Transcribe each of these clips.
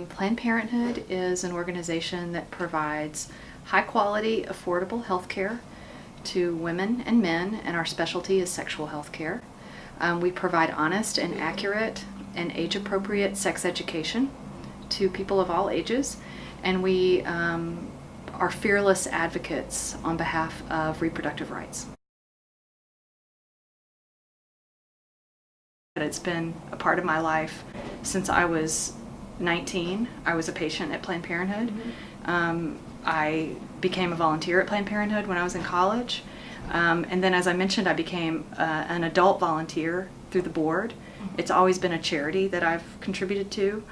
Planned Parenthood is an organization that provides high-quality, affordable health care to women and men, and our specialty is sexual health care. We provide honest and accurate and age-appropriate sex education to people of all ages, and we are fearless advocates on behalf of reproductive rights. It's been a part of my life since I was 19. I was a patient at Planned Parenthood. I became a volunteer at Planned Parenthood when I was in college. And then, as I mentioned, I became an adult volunteer through the board. It's always been a charity that I've contributed to.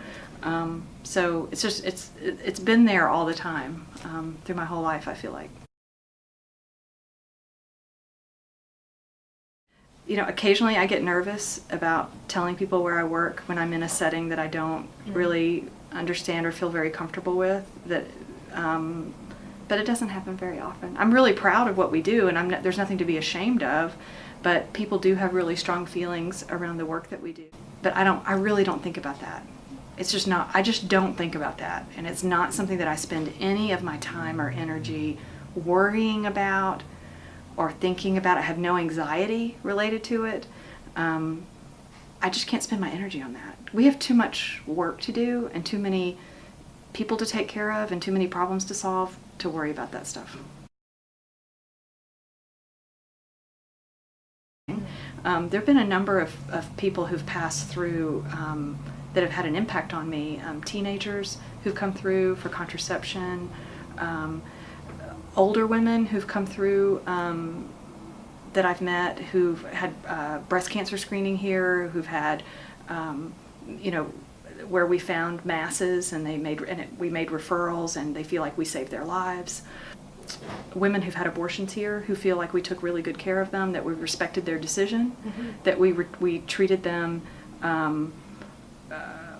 So it's been there all the time, through my whole life, I feel like. You know, occasionally I get nervous about telling people where I work when I'm in a setting that I don't really understand or feel very comfortable with. But it doesn't happen very often. I'm really proud of what we do, and there's nothing to be ashamed of. But people do have really strong feelings around the work that we do. But I really don't think about that. It's just not. I just don't think about that, and it's not something that I spend any of my time or energy worrying about or thinking about. I have no anxiety related to it. I just can't spend my energy on that. We have too much work to do and too many people to take care of and too many problems to solve to worry about that stuff. There have been a number of people who've passed through that have had an impact on me. Teenagers who've come through for contraception, older women who've come through that I've met who've had breast cancer screening here, who've had, where we found masses and we made referrals and they feel like we saved their lives. Women who've had abortions here who feel like we took really good care of them, that we respected their decision, that we treated them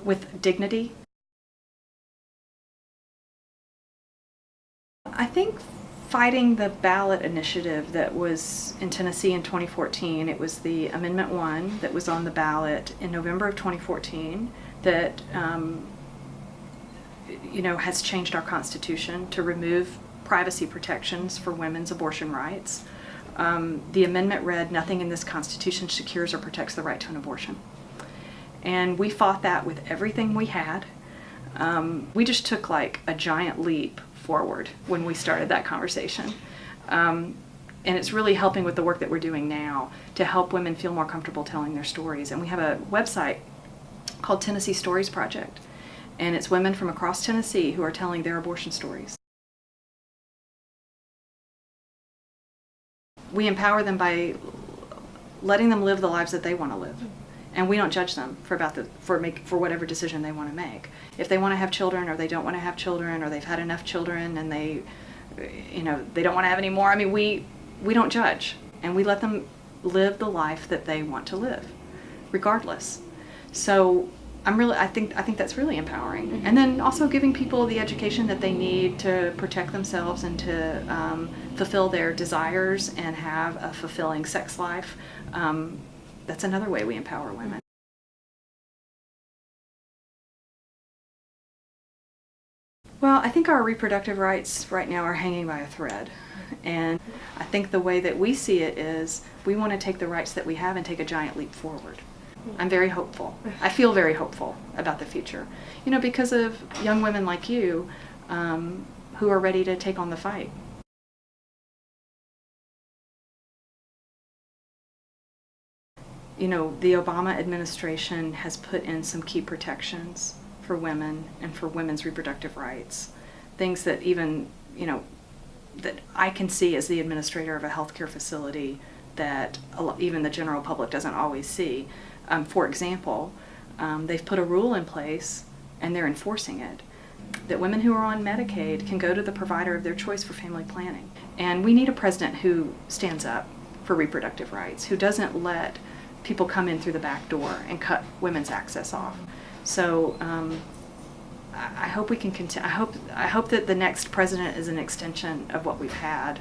with dignity. I think fighting the ballot initiative that was in Tennessee in 2014, it was the Amendment 1 that was on the ballot in November of 2014 that has changed our Constitution to remove privacy protections for women's abortion rights. The amendment read, "Nothing in this Constitution secures or protects the right to an abortion." And we fought that with everything we had. We just took like a giant leap forward when we started that conversation. And it's really helping with the work that we're doing now to help women feel more comfortable telling their stories. And we have a website called Tennessee Stories Project. And it's women from across Tennessee who are telling their abortion stories. We empower them by letting them live the lives that they want to live. And we don't judge them for whatever decision they want to make. If they want to have children or they don't want to have children, or they've had enough children and they don't want to have any more. I mean, we don't judge, and we let them live the life that they want to live, regardless. So I think that's really empowering. And then also giving people the education that they need to protect themselves and to fulfill their desires and have a fulfilling sex life. That's another way we empower women. Well, I think our reproductive rights right now are hanging by a thread. And I think the way that we see it is we want to take the rights that we have and take a giant leap forward. I'm very hopeful. I feel very hopeful about the future. Because of young women like you who are ready to take on the fight. The Obama administration has put in some key protections for women and for women's reproductive rights. Things that even, that I can see as the administrator of a healthcare facility that even the general public doesn't always see. For example, they've put a rule in place, and they're enforcing it, that women who are on Medicaid can go to the provider of their choice for family planning. And we need a president who stands up for reproductive rights, who doesn't let people come in through the back door and cut women's access off. So I hope we can continue. I hope that the next president is an extension of what we've had,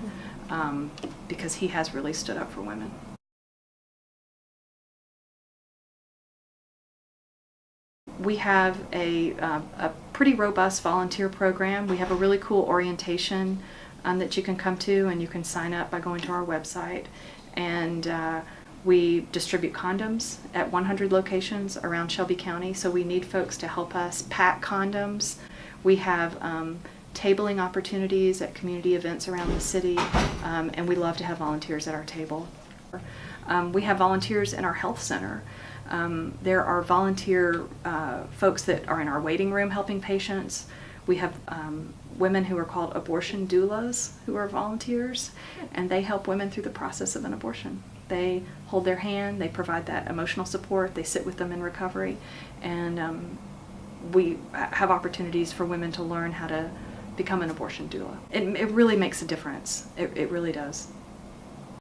because he has really stood up for women. We have a pretty robust volunteer program. We have a really cool orientation that you can come to, and you can sign up by going to our website. And we distribute condoms at 100 locations around Shelby County, so we need folks to help us pack condoms. We have tabling opportunities at community events around the city, and we love to have volunteers at our table. We have volunteers in our health center. There are volunteer folks that are in our waiting room helping patients. We have women who are called abortion doulas who are volunteers, and they help women through the process of an abortion. They hold their hand, they provide that emotional support, they sit with them in recovery, and we have opportunities for women to learn how to become an abortion doula. It really makes a difference. It really does.